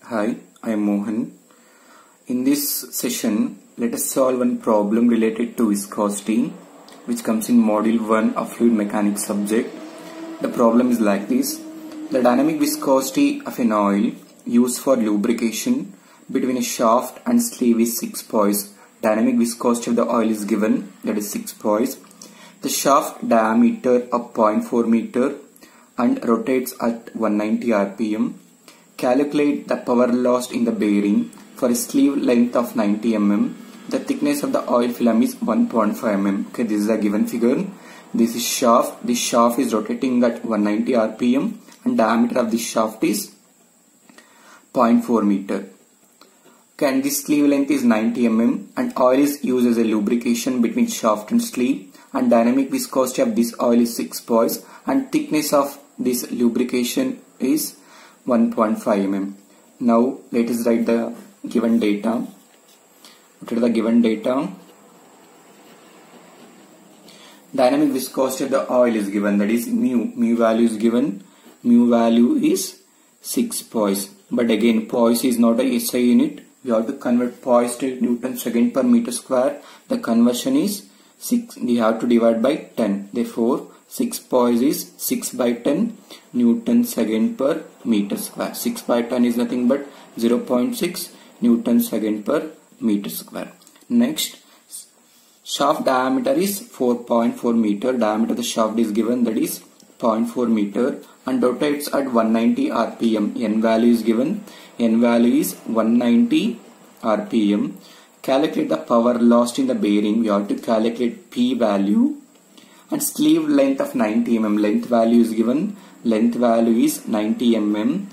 Hi, I am Mohan. In this session, let us solve one problem related to viscosity, which comes in Module 1 of Fluid Mechanics subject. The problem is like this. The dynamic viscosity of an oil used for lubrication between a shaft and sleeve is 6 poise. Dynamic viscosity of the oil is given, that is 6 poise. The shaft diameter of 0.4 meter and rotates at 190 rpm. Calculate the power lost in the bearing for a sleeve length of 90 mm. The thickness of the oil film is 1.5 mm. Okay, this is a given figure. This is shaft. This shaft is rotating at 190 rpm and diameter of this shaft is 0.4 meter. Okay, and this sleeve length is 90 mm and oil is used as a lubrication between shaft and sleeve, and dynamic viscosity of this oil is 6 poise and thickness of this lubrication is 1.5 mm. Now let us write the given data. What are the given data? Dynamic viscosity of the oil is given, that is mu. Mu value is given. Mu value is 6 poise. But again, poise is not a SI unit. We have to convert poise to Newton second per meter square. The conversion is 6. We have to divide by 10. Therefore, 6 poise is 6 by 10 Newton second per meter square. 6 by 10 is nothing but 0.6 Newton second per meter square. Next, shaft diameter is 4.4 meter. Diameter of the shaft is given, that is 0.4 meter and rotates at 190 rpm. N value is given. N value is 190 rpm. Calculate the power lost in the bearing. We have to calculate P value. And sleeve length of 90 mm. Length value is given. Length value is 90 mm.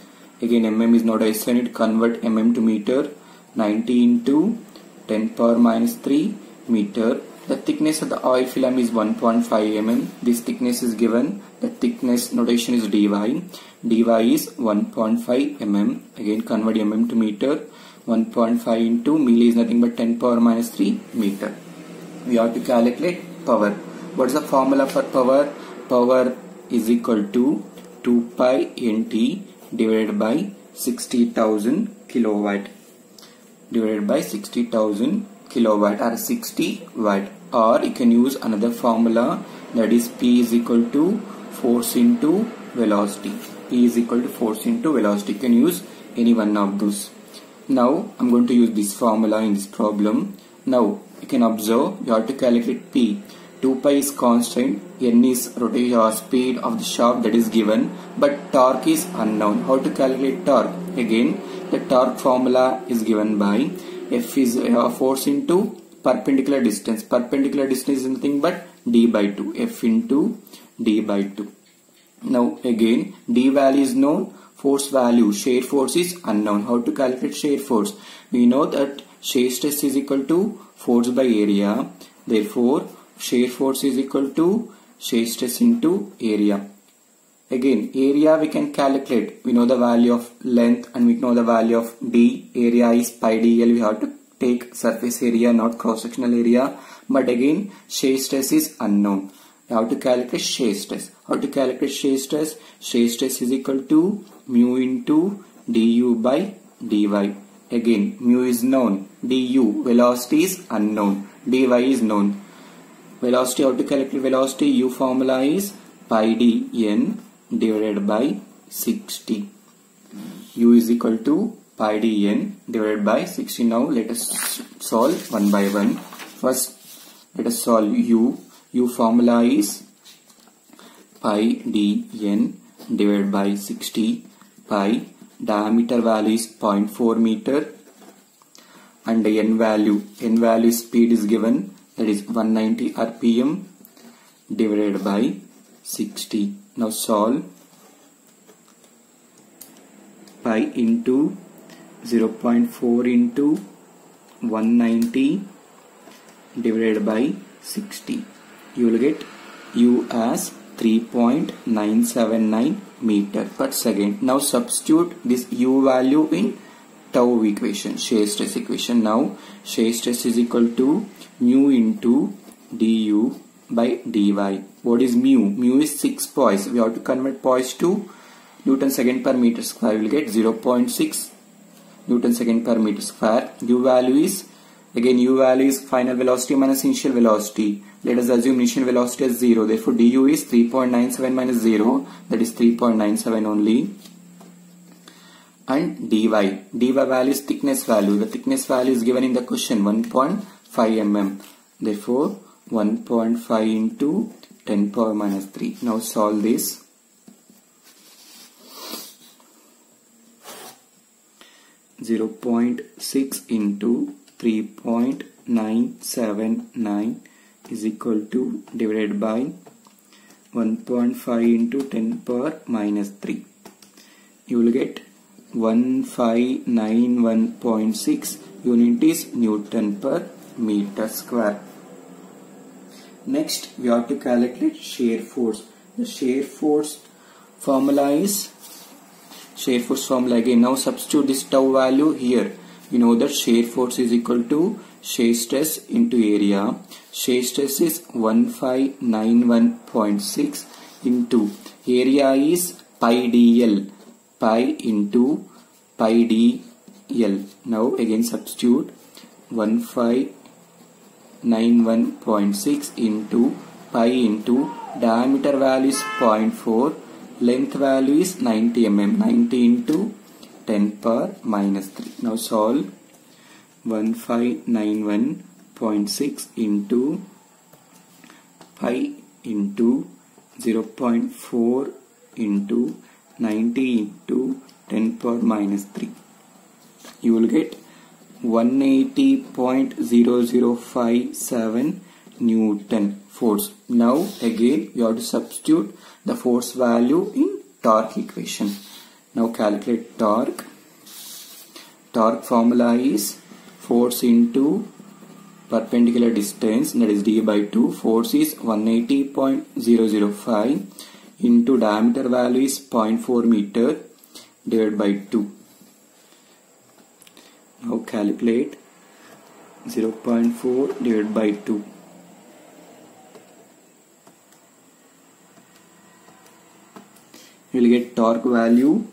Again, mm is not a SI unit. Convert mm to meter. 90 into 10 power minus 3 meter. The thickness of the oil film is 1.5 mm. This thickness is given. The thickness notation is dy. dy is 1.5 mm. Again, convert mm to meter. 1.5 into milli is nothing but 10 power minus 3 meter. We have to calculate power. What is the formula for power? Power is equal to 2 pi nt divided by 60,000 kilowatt. Divided by 60,000 kilowatt or 60 watt. Or you can use another formula, that is P is equal to force into velocity. P is equal to force into velocity. You can use any one of those. Now I am going to use this formula in this problem. Now you can observe you have to calculate P. 2 pi is constant, N is rotation or speed of the shaft, that is given, but torque is unknown. How to calculate torque? Again, the torque formula is given by F is force into perpendicular distance. Perpendicular distance is nothing but d by 2. F into d by 2. Now again, d value is known, force value, shear force is unknown. How to calculate shear force? We know that shear stress is equal to force by area. Therefore, shear force is equal to shear stress into area. Again, area we can calculate. We know the value of length and we know the value of d. Area is pi dl. We have to take surface area, not cross-sectional area. But again, shear stress is unknown. We have to calculate shear stress. How to calculate shear stress? Shear stress is equal to mu into du by dy. Again, mu is known. Du, velocity is unknown. dy is known. Velocity, how to calculate velocity? U formula is pi d n divided by 60. U is equal to pi d n divided by 60. Now let us solve one by one. First, let us solve U. U formula is pi d n divided by 60. Pi, diameter value is 0.4 meter and the n value speed is given, that is 190 rpm divided by 60. Now solve. Pi into 0.4 into 190 divided by 60. You will get U as 3.979 meter per second. Now substitute this U value in tau equation, shear stress equation. Now shear stress is equal to mu into du by dy. What is mu? Mu is 6 poise. We have to convert poise to Newton second per meter square. We will get 0.6 Newton second per meter square. U value is, again U value is final velocity minus initial velocity. Let us assume initial velocity as 0. Therefore du is 3.97 minus 0, that is 3.97 only. And dy value is thickness value. The thickness value is given in the question, 1.5 mm. Therefore 1.5 into 10 power minus 3. Now solve this. 0.6 into 3.979 is equal to, divided by 1.5 into 10 power minus 3. You will get 1591.6 unit is Newton per meter square. Next we have to calculate shear force. The shear force formula is, again. Now substitute this tau value here. You know that shear force is equal to shear stress into area. Shear stress is 1591.6 into area is pi dl, pi into pi dl. Now again substitute 1591.6 into pi into diameter value is 0.4, length value is 90 mm, 90 into 10 power minus 3. Now solve 1591.6 into pi into 0.4 into 90 into 10 power minus 3. You will get 180.0057 Newton force. Now again you have to substitute the force value in torque equation. Now calculate torque. Torque formula is force into perpendicular distance, that is d by 2. Force is 180.005 into diameter value is 0.4 meter divided by 2. Now calculate 0.4 divided by 2. You will get torque value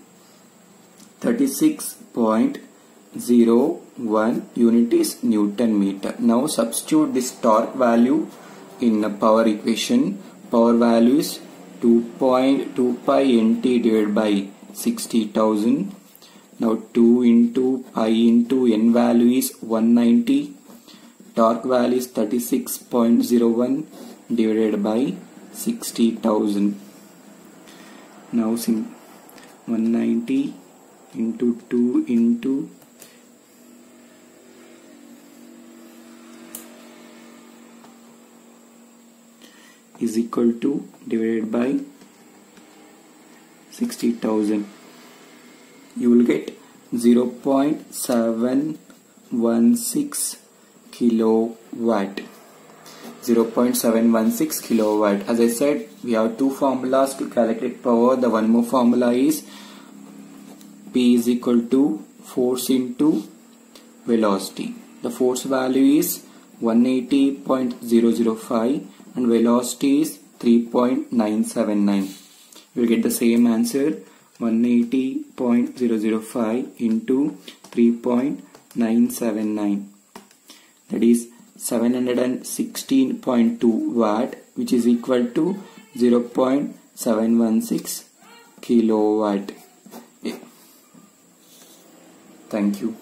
36.01 unit is Newton meter. Now substitute this torque value in a power equation. Power value is 2 pi nt divided by 60,000. Now 2 into pi into n value is 190. Torque value is 36.01 divided by 60,000. Now 190 into 2 into is equal to, divided by 60,000. You will get 0.716 kilowatt. 0.716 kilowatt. As I said, we have two formulas to calculate power. The one more formula is P is equal to force into velocity. The force value is 180.005 and velocity is 3.979. You will get the same answer, 180.005 into 3.979. That is 716.2 watt, which is equal to 0.716 kilowatt. Thank you.